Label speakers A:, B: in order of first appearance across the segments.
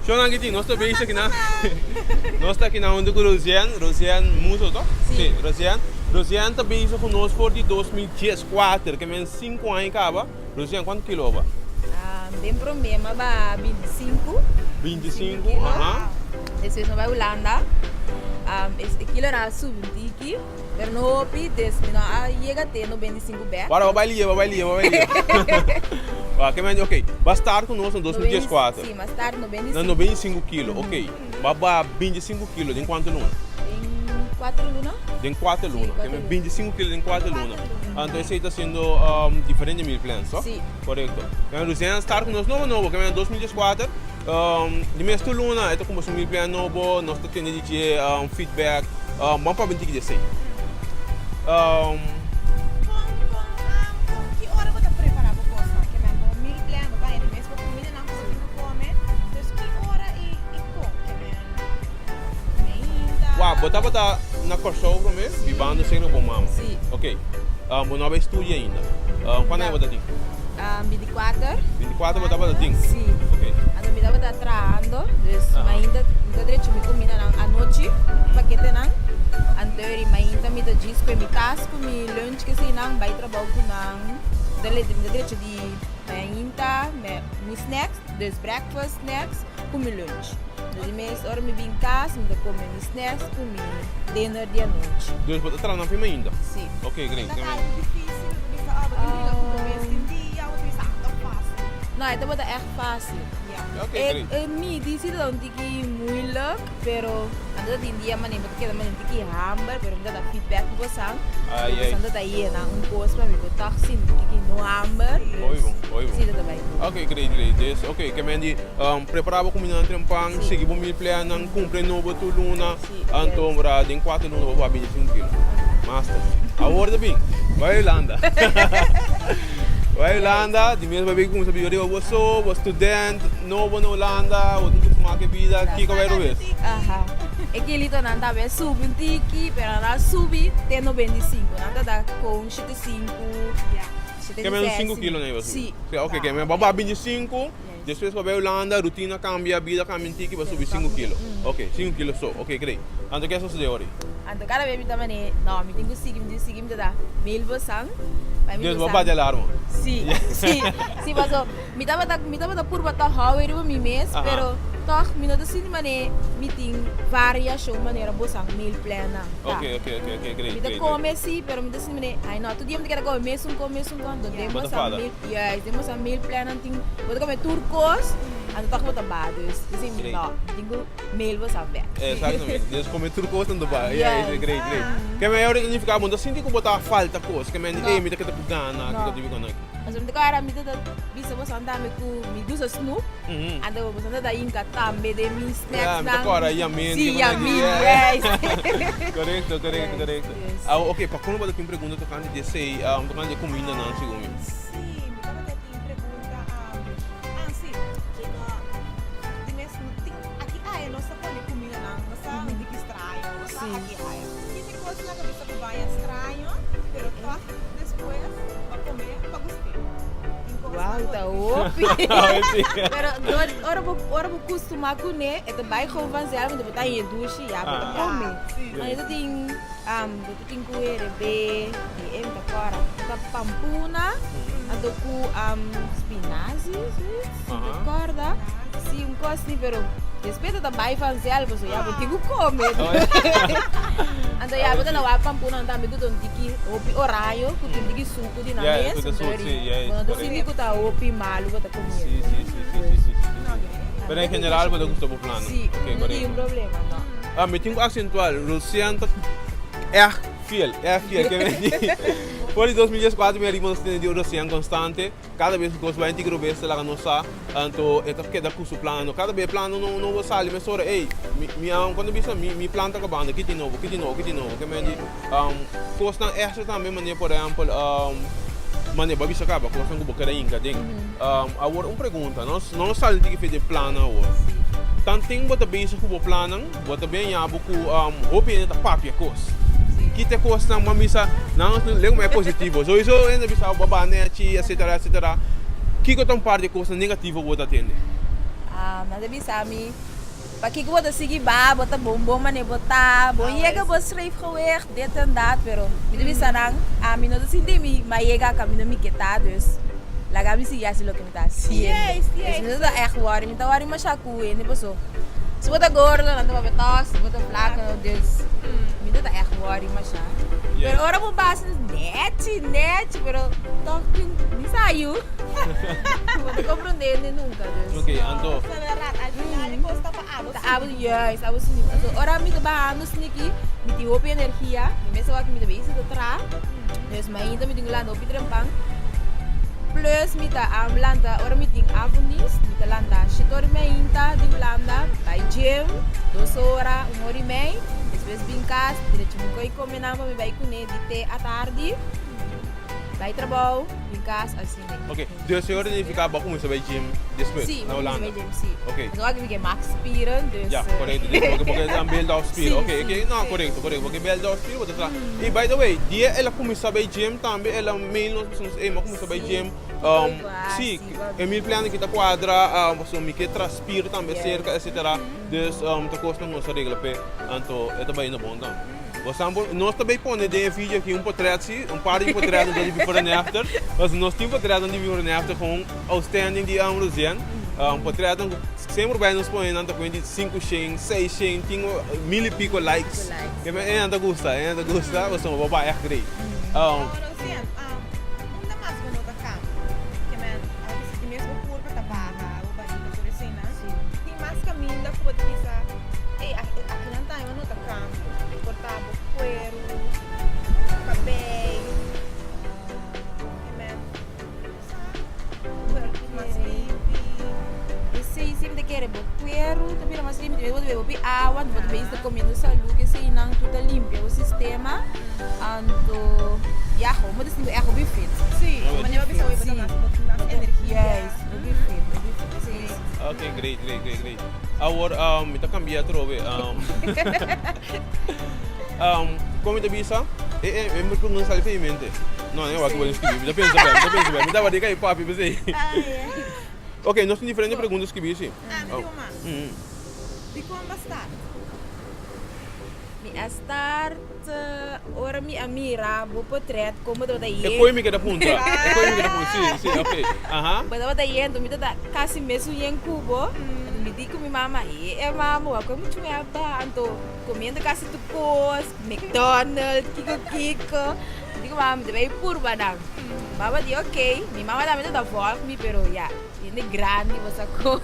A: Shona aqui, nós estamos bem aqui na. Nós estamos aqui na onde o Rosseanne Muso, tá? Sim, Rosseanne está bem conosco por de 2014, que é 5 anos acaba. Rosseanne, quanto quilo va?
B: Tem problema, vai 25.
A: 25,
B: aham. Depois não vai Holanda. Esse quilo era sub-20 aqui. Mas não hopi, chega a ter no 25 bé.
A: Para, vai ali. Ok, vai estar conosco em 2014.
B: Sim, vai estar no 25.
A: No 25 quilos, ok. Vai 25 quilos, em quanto luna?
B: Em 4 lunas.
A: Em 4 lunas,
B: Sim,
A: 25 quilos em 4 lunas. Então, isso está sendo diferente de mil planos, só?
B: Sim.
A: Correto. Então, Rosseanne está conosco novo, que é em 2014. De mês de luna, é como se mil planos novo, nós estamos tendo feedback. Vamos para 26.
C: Que hora você preparar para coisa? Que mesmo mil planos, vai no mês para comida não conseguimos comer. Então que hora e como? Que mesmo.
A: Uau, botar na corção para mim, vivendo sem bom mamo.
B: Sim.
A: Ok. Vou não estudar ainda. Quando é que você
B: 24.
A: 24 botar para ti?
B: Sim.
A: Ok.
B: Então, me dava trabalhando, mas ainda direito me comida à noite, paquete não. Anterior, mas ainda me dá disco e me tasco, me lunch que se não vai trabalhar com não. Dele me dá direito de ainda me snacks, dos breakfast snacks, com me lunch. Então, mês hora me vim em casa, me dá comer me snacks, com me dinner de noite.
A: Deus botar trabalhando firme ainda?
B: Sim.
A: Ok, great.
C: Difícil,
B: não, então é echt fácil.
A: Ok, great.
B: Me disse que não é muito, pero anda de dia mas nem porque também tem que hamburger, pero me dá feedback com você. Você anda daí na coisa para mim botar sim que no hamburger.
A: Oi bom.
B: Sim, também.
A: Ok, great. Ok, que mendi preparava comida entre pão, segui bom mil planos, cumpre novo tu luna, então para em 4 lunas vai 25 kg. Master. Agora bem, vai Holanda. Vai Holanda, de mesmo vai como sabia eu sou estudante novo na Holanda, o que tomar que vida aqui que vai ver.
B: Aha. É que ele não anda bem sub-20 aqui, pero anda sub tem no 25, anda da com 75.
A: Que menos 5 kg né você?
B: Sim.
A: Ok, que menos vai 25. Depois vai Holanda, rotina cambia, vida cambia aqui vai subir 5 kg. Ok, 5 kg só. Ok, great. Então que é isso de hoje?
B: Então cada vez me dá mané, não, me tenho que seguir me dá mil bosang.
A: Deus vai bater alarma.
B: Sim, mas me dava por botar Huawei no meu mês, pero toch me não assim mané, me tem várias maneiras bosang mil plena.
A: Ok, great.
B: Me dá come assim, pero me dá assim mané, ai não, todo dia me quer comer mês quando demos a mil, demos a mil plena tem, vou comer turcos. Ano tak mo tabados. Kasi no, tingo mail mo sabi.
A: Exatamente. Deus come tudo coisa no bar. Yeah, great. Que melhor que ficar mundo assim que botar falta coisa, que me me tá que tá gana, que digo não.
B: Mas não cara me tá bisa mo sanda me ku me dusa snoop. Ando mo sanda daí ka tambe de mi snacks
A: na. Agora yamin.
B: Sim, yamin. Yes.
A: Correto. Ok, para quando você tem pergunta tocando de sei, tocando de comida não segundo.
B: Wow, tá opi. Pero ora vou acostumar com né, é também com vanzel, mas botar em duche, já para comer. Mas eu tenho be, e em agora, tá pampuna, ando com spinazi, corda, sim, coisa pero respeito também vanzel, você já vou ter que comer. Então já vou dar uma pampuna também do tiki, opi horário, com tiki suco de na mesa. Quando assim que tá opi malu vou tá comendo.
A: Sim. Pero em geral você gosta do plano.
B: Sim, não tem problema, não.
A: Me tenho que acentuar, Rosseanne é fiel, que me por 2014 me arrimo de Rosseanne constante, cada vez que você vai integrar bem lá no sa, então é que dá curso plano, cada vez plano não vai sair, mas ora, quando bisa mi planta que banda, que de novo, que me costa extra também maneira por exemplo, maneira bisa acaba, costa com boca inca, ding. Agora uma pergunta, não sabe de que fazer plano agora. Tanto tem bota bisa com o plano, bota bem já com opinião da papia coisa. Que te costa uma missa não lembro mais positivo, so isso ainda bisa o babane etc. Que que tem parte de coisa negativa você atende?
B: Nada bisa mi. Pakik wat sige ba, bota bom mane bota. Bom chega bot schrijf geweest, dit en dat, pero mi bisa nang mi no sindi mi maiega camino mi kita dus. Laga mi siya silo que me tá
C: Yes, yes.
B: Mi tá echt worry, mi tá worry machaku, ne paso. Se bota gordo, não tá betos, se bota flaco, dus. Mi tá echt worry macha. Pero ora mo base net, pero talking mi saiu. Não compreende nunca, dus.
A: Ok, então.
C: Sa verdad, al final costa pa abo.
B: Abo yes, abo sini. So ora mi ba no sniki, mi ti hopi energia, mi mesa wa mi te beisa to tra. Dus mainda mi tinglan hopi trempang. Plus mi ta landa, ora mi ting avondis, mi ta landa. Shitor mainta tinglan by gym, 2 horas, 1 hora e meia. Depois vim casa, direto me coi comer nada, me vai comer de té à tarde. Vai trabalho, vim casa assim mesmo.
A: Ok, dus je hoorde niet ficar bom começar bij gym depois
B: Sim,
A: na
B: vamos
A: Holanda.
B: ver gym, sim.
A: Ok.
B: Mas agora que max spieren, dus.
A: Ja, correcto. Porque é beeld of spier.
B: Sim,
A: Ok,
B: sim,
A: ok. Não, correcto. Porque beeld of spier, você tá. E by the way, dia ela começar bij gym também, ela mail nós pessoas, mas começar bij gym. Sim, Emil plano que tá quadra, você me que transpira também cerca, etc. Dus te kost nog onze regelen pe, então é também no bom então. Nós também põe de vídeo aqui portret, paar de portretten die before and after. Mas nós temos portretten die before and after com outstanding die Rosseanne. Portretten sempre bij nos põe nanta com 5 6 6 tem 1000 e pico likes. Que é anda gosta, você não vai echt great.
C: Rosseanne, não mais uma nota campo. Que man, que mesmo por para baha, o barriga por assim, né? Tem mais caminho da pode pisar. Aqui não tem uma nota campo. Cortar cuero, cabelo. Que man, cuero mais limpo.
B: Esse sempre quer cuero, também mais limpo, eu vou beber água, vou beber isso comendo saúde, que sei não tudo limpo o sistema. Ando, já como desse é bem fit.
C: Sim, mas eu vou pensar mais energia.
B: Yes, bem fit, sim.
A: Ok, great. Agora, kita cambia trove. Como te bisa? Me pergunto se ele mente. Não, eu acho que vou escrever. Já pensa bem. Me dá uma dica aí, papi, para você. Ok, nós temos diferentes perguntas que vi, sim.
C: De como bastar?
B: Mi start ora mi amira bo portrait como do daí.
A: E poi mi queda punta. Sim, ok. Aham.
B: Bada daí ento mi tá quase mesmo em Cuba. Me digo mi mama mama, como muito me aba, anto comendo quase tu cos, McDonald's, Kiko. Digo mama, deve ir por badang. Mama di ok, mi mama também tá volta me pero ya. Ini grande você com.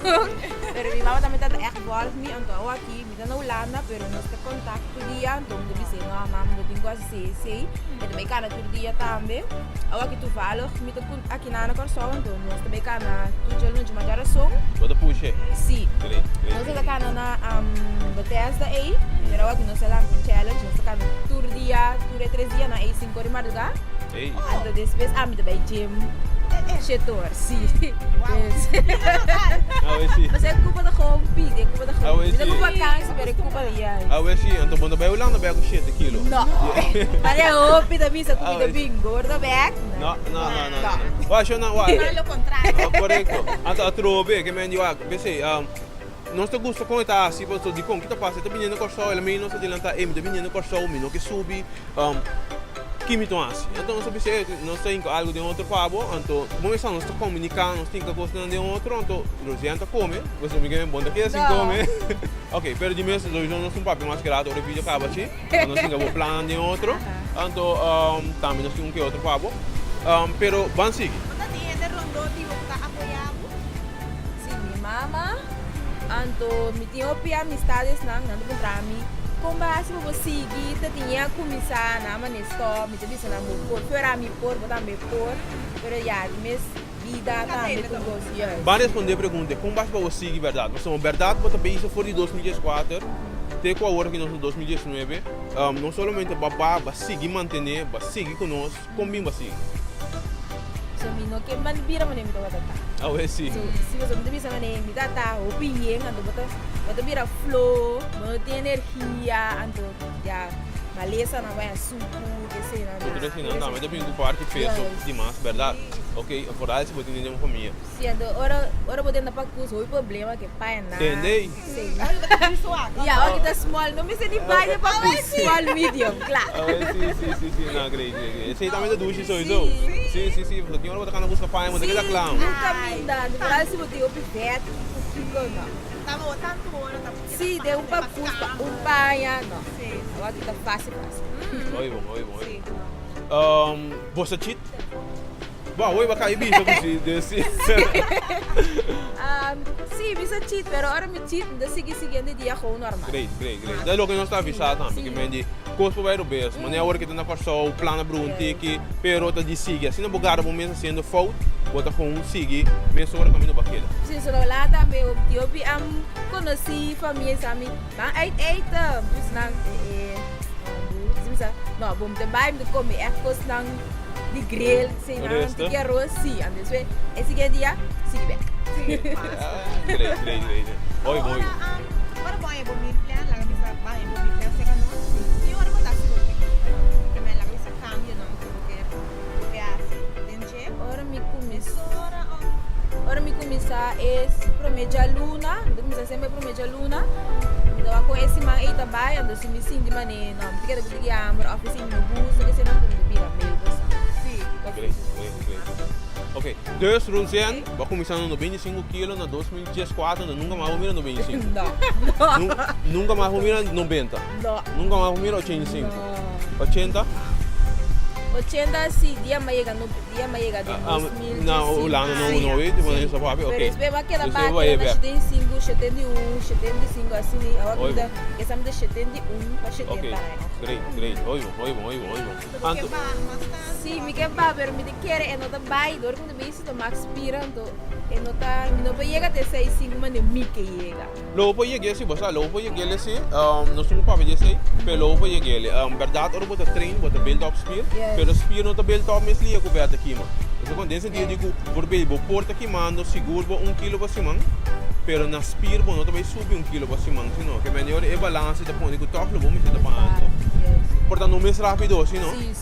B: Pero mi mama também tá echt volta me, anto aqui, mi tá na Holanda, pero nós te contacto dia, então me disse, não, mama, eu tenho quase sei. E também cara todo dia também. Aqui tu fala, mi tá aqui na Corsol, então nós também cara tu já não de uma geração.
A: Bota puxa.
B: Sim.
A: Great.
B: Nós estamos cá na Bethesda aí, pero aqui nós estamos no challenge, nós estamos todo dia, 3 dias na 5 horas de madrugada.
A: Ei.
B: Então depois me também gym, setor, sim. Mas é culpa da hobby, é culpa da hobby. Não é culpa cansa, mas é culpa da iaia.
A: Sim, então bom, vai Holanda vai com 7 kg.
B: Não. Mas é hobby da missa, comida bem gorda, back.
A: Não. Acho não,
C: Pelo contrário.
A: Correto. Então a trove que me diu, pensei, nós te gusta com esta assim, porque de como que tá passa, tá vindo com sol, ele me não se adianta, me tá vindo com sol, me não que subi, que me tão assim. Então nós pensei, nós temos algo de outro pabo, então vamos nós te comunicar, nós temos que gostar de outro, então Rosseanne come, você me quer bom daqui assim come. Ok, pero de mês nós não somos papo mais grato, o vídeo acaba assim, nós temos que plano de outro, então também nós temos que outro pabo, pero vamos seguir.
B: Sim, minha mama, então me tinha amistades não para mim. Com base para você seguir, tinha começar na maneira me disse na por, para mim por, botar me por, pero já mes vida também com você.
A: Para responder a pergunta, com base para você seguir verdade, mas verdade para também isso foi de 2014, até com a hora que nós em 2019, não somente para seguir manter, para seguir conosco, como bem para seguir.
B: So mino que man bira man mi tawata.
A: Sim.
B: So se você me bisa man mi tata opinion anto bota bira flow, bota energia anto ya maleza não vai suco, que sei lá.
A: Outro assim, não, mas depende do parte peso demais, verdade? Ok, por aí se você tem uma família.
B: Sim, ora podendo para curso, o problema que pai na.
A: Entendei?
B: Sim. E a hora que tá small, não me sei de pai para curso, small, medium, claro.
A: Sim, não, great. Esse aí também é duche, sou eu. Sim, você tem hora que você busca pai, mas tem que dar clown.
B: Nunca me dá, de verdade se você o pivete, não.
C: Tamo tanto hora, tá?
B: Sim, deu para curso, pai, não.
C: Sim.
B: Agora que tá fácil.
A: Oi, bom. Você cheat? Bom, oi, vai cair bicho desse.
B: Sim, bisa cheat, pero ora me cheat, ainda seguindo dia com normal.
A: Great. Daí logo nós está avisado também, porque mendi corpo vai do bes, mas é a hora que tem na pessoa o plano brunti que pero tá de seguir, assim não bugar o mesmo sendo fault, bota com seguir, mesmo hora caminho baquela.
B: Sim, só lá também eu vi conheci família sabe, mas eita, não, vamos também comer é coisa não de grill, sei lá, que é arroz, sim, então esse dia, sim, bem.
A: Great. Oi, bom.
C: Ora bom é bom plan, lá bisa bom é bom plan se kan. E ora bom tá se bom. Que me lá bisa cambia não, porque é assim, entende?
B: Ora me começar é promedia luna, começar sempre promedia luna. Então com esse man aí também, ando se me sinto de maneira, não, porque eu digo amor, oficina no bus, que se não como de Biba meio coisa.
A: Sim. Great. Ok, dus Rosseanne, vai começando no 25 kg na 2014, nunca mais vou mirar no 25. Nunca mais vou mirar 90. Nunca mais vou mirar 85. 80?
B: 80 sim, dia mais chega de 2005.
A: Não, o ano não é, mas isso vai, ok.
B: Mas isso vai aquela parte na 75, 71, 75 assim, agora que estamos de 71 para 70.
A: Ok, great. Oi bom.
B: Sim, me quer pero me quer é nota vai, dor quando me isso max pirando. É nota, não vai chegar até 65, mas não me que chega.
A: Logo pode chegar se você, logo pode chegar se, não somos para ver se, pero logo pode chegar. Verdade, ora bota treino, bota build up speed, pero speed não tá build up mas liga coberta aqui, mano. Então quando esse dia digo, por bem, vou porta aqui mando seguro 1 kg para cima, pero na speed não também subir 1 kg para cima, senão que melhor é balance da ponte que top, lo vou me sentar parando. Portanto, não mais rápido, assim, não?
B: Sim.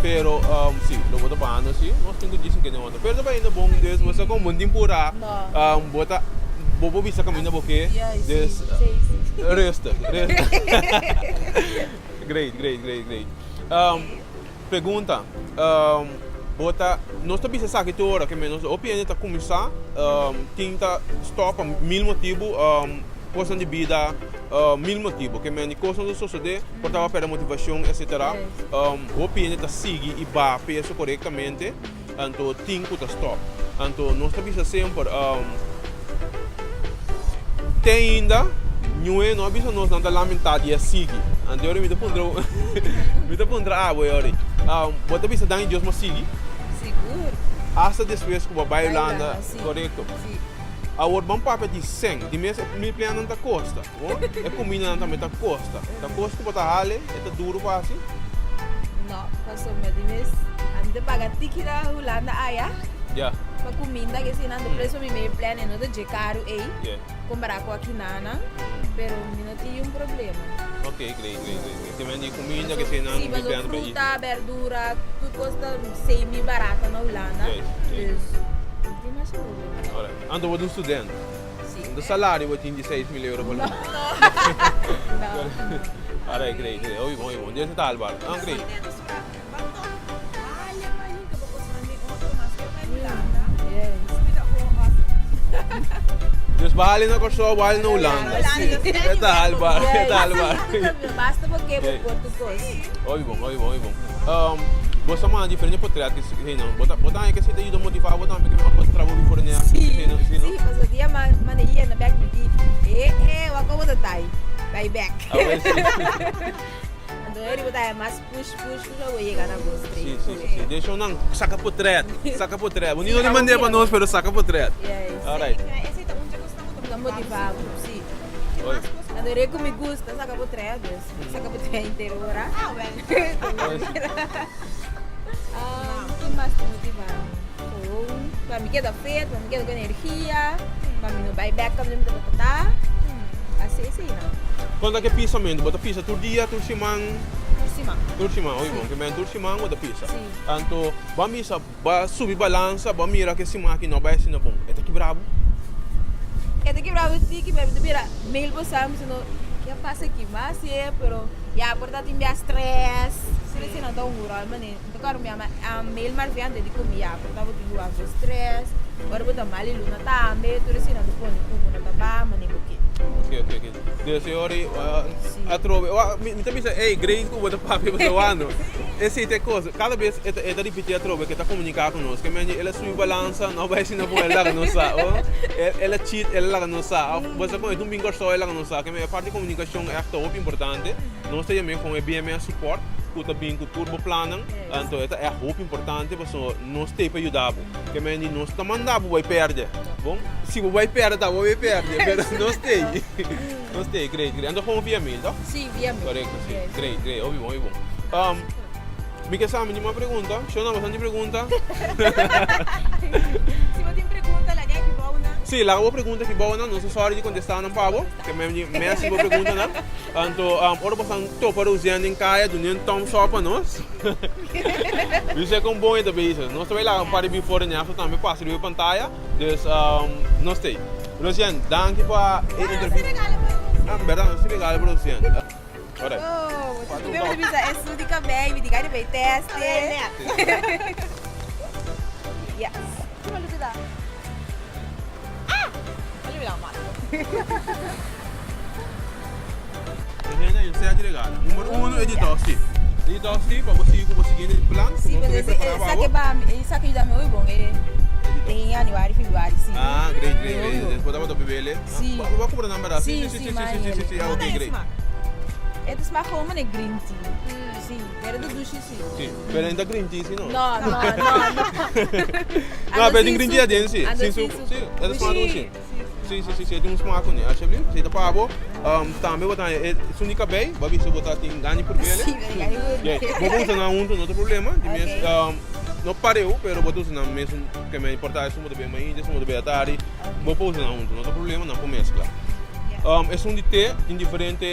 A: Pero, sim, lo vou parando, assim, nós temos que dizer que não. Pero também não bom, Deus, você com muito empurrar, bota, vou bisa caminho porque, des, resta. Great. Pergunta, bota, nós estamos pensando que toda hora que menos, o piano está começar, tinta stop, mil motivos, coisa de vida, mil motivos, que menos coisa do suceder, portava para motivação, etc. O piano está seguir e vai peso corretamente, então tem que stop. Então nós estamos pensando sempre, tem ainda, não bisa nós não lamentar de seguir. Então eu me dá pondra água aí. Bota bisa dar em Deus mas seguir.
B: Seguro.
A: Hasta depois que o babai landa, correto. Agora vamos para de 100, de mês me plano na costa. É combina também da costa. Da costa que bota hale, é duro quase.
B: Não, passou mas de mês, ande pagar ticket da Holanda aya.
A: Yeah.
B: Para comida que se não do preço me plano não de caro aí.
A: Yeah.
B: Comparar com aqui nana, pero não tem problema.
A: Ok, great. Também de comida que se não
B: me plano para fruta, verdura, tudo custa semi barata na Holanda.
A: Yes.
B: Não tem mais problema.
A: Alright. Ando vou estudante.
B: Sim.
A: Do salário vou ter 16 mil euros por mês.
B: Não.
A: Alright, great. Oi bom. Dia está Álvaro. Great. Deus vale na Kosovo, vale na Holanda. Eta Álvaro.
B: Basta porque vou Portugal.
A: Oi bom. Você manda diferente portrait que não. Bota aí que você tem ido motivar, bota porque eu posso trabalhar por né.
B: Sim, mas o dia maneia na back de eu acabo de tai back. Então ele botar mais push, eu vou chegar na bolsa.
A: Sim. Deixa eu não saca portrait. Bonito não mandei para nós, pero saca portrait. Alright.
C: Esse tá onde gostamos
B: de motivar, sim.
A: Oi.
B: Adorei que me gusta, saca portrait, saca portrait inteiro agora. Que mais te motivar? Para mim queda feito, para mim queda com energia, para mim não vai back, para mim não vai assim, não.
A: Quando é que pensamento? Bota pisa todo dia, toda semana?
B: Turcima.
A: Turcima, oi bom, que men turcima ou da pizza.
B: Sim.
A: Então, vamos subir balança, vamos mirar que esse máquina não vai ser bom. É que brabo.
B: É daqui para o tiki, mas de vira mail passamos no que passa aqui, mas é, pero já por dar tem stress. Se não dá rural, mas então claro minha mail marviante de comida, por dar tem stress. Agora botar mal e luna tá, meio tudo assim não põe tudo na taba, mas nem porque.
A: Ok. Deus senhori, a trove. Me também diz, ei, grande que botar papo para o ano. Esse é coisa. Cada vez é da repetir a trove que está comunicando conosco. Que men ela sube balança, não vai ser na boa ela não sabe. Ela cheat, ela não sabe. Você com um bingo só ela não sabe. Que a parte de comunicação é muito importante. Nós também com o BMS support. Kuta bem com turbo planan, então é muito importante porque nós temos para ajudar, que men nós está mandando vai perder, bom? Se vai perder, vai perder, mas nós temos, great, então confia em tá?
B: Sim, via mail.
A: Correto, sim, great, óbvio, bom. Me quer saber uma pergunta? Deixa eu dar bastante pergunta.
C: Se você tem pergunta, lá que bom, né?
A: Sim, lá eu pergunta que boa não sei só de contestar não pavo, que me assim vou pergunta não. Então, ora bastante tô para Rosseanne em caia do nem tão só para nós. Isso é com bom ainda bem isso. Nós também lá para before né, também passa de pantalla, então nós tem. Rosseanne, danke para entrevista. Verdade, se regala para Rosseanne. Ora.
B: Oh, você bisa é tudo de cabelo, me diga de bem teste. Yes. Como ele dá? Olha lá, mano.
A: Rosseanne, você é delegada. Número 1, editor, sim. Editor, sim, para você conseguir o plano.
B: Sim, mas essa que dá meu bom é em janeiro, fevereiro, sim.
A: Ah, great. Depois da bebê.
B: Sim.
A: Vou cobrar na verdade.
B: Sim,
A: Ok, great.
B: É dos marrom, né, green tea. Sim, era do duche, sim.
A: Sim, pero ainda green tea, sim, não?
B: Não.
A: Não, mas tem green tea dentro, sim. Sim, é dos marrom, sim. Sim, tem uns marrom, né? Acho que você tá para boa. Também botar isso única bem, vai ver se botar tem ganho por ele.
B: Sim,
A: vou usar na não tem problema. Não pareu, pero vou usar na mesmo que me importa isso muito bem, mas isso muito bem à tarde. Vou usar na não tem problema, não vou mesclar. É de té indiferente,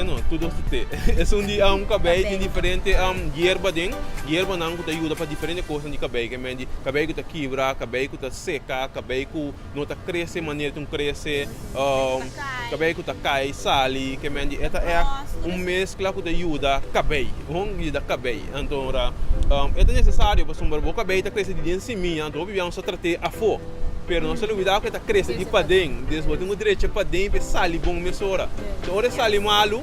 A: não, tudo de té. É de cabelo indiferente, hierba dentro. Hierba não que ajuda para diferentes coisas de cabelo, que é cabelo que quebra, cabelo que seca, cabelo que não cresce maneira que cresce, cabelo que cai, sale, que é mescla que ajuda cabelo, ajuda cabelo. Então, é necessário para o cabelo crescer de dentro de mim, então vamos tratar a fogo. Pero não se olvidar que está crescendo de padem, depois tem o direito para padem para sair bom mesora. Então hora sair malo,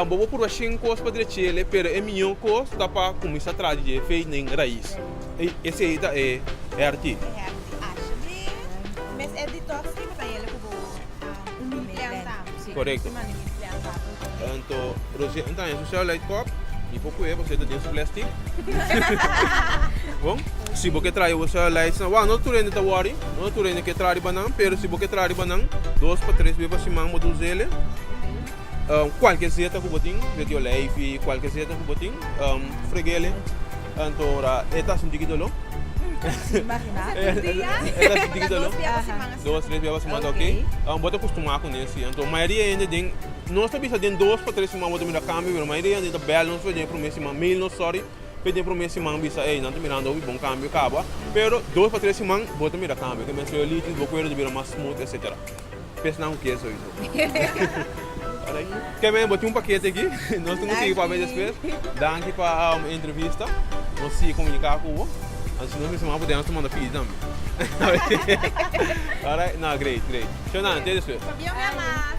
A: vou por uma 5 coisas para direito ele, pero é melhor coisa dá para começar a trazer feito em raiz. Esse aí é arte.
C: Acho bem, mas é de toque que para ele como implantar.
A: Correto. Então, Rosseanne, então é social light cup. E pouco é você dentro do plástico. Bom, se você traz o seu lights, não tu ainda tá worry, não tu ainda que traz banana, pero se você traz banana, 2 para 3 vezes se mão do zele. Qualquer zeta que botin, video live, qualquer zeta que botin, fregele. Então, eta sentido dolo. Eta sentido dolo. 2, 3 vezes se mão, ok? Bota acostumar com esse. Então, a maioria ainda tem nós também temos 2 para 3 semanas de câmbio, mas a maioria ainda belo, nós fazemos para mês mail, não sorry, pedimos para mês semana, bisa, não estou mirando o bom câmbio, acaba, pero 2 para 3 semanas, bota mirar câmbio, que menos eu litis, vou comer de virar mais smooth, etc. Pensa não que é isso. Que bem, botei paquete aqui, nós temos que ir para a vez danke para a entrevista, nós se comunicar com o assim nós mesmo podemos tomar da pizza também. Alright, no, great. Show na, até depois.
C: Fabião me amar.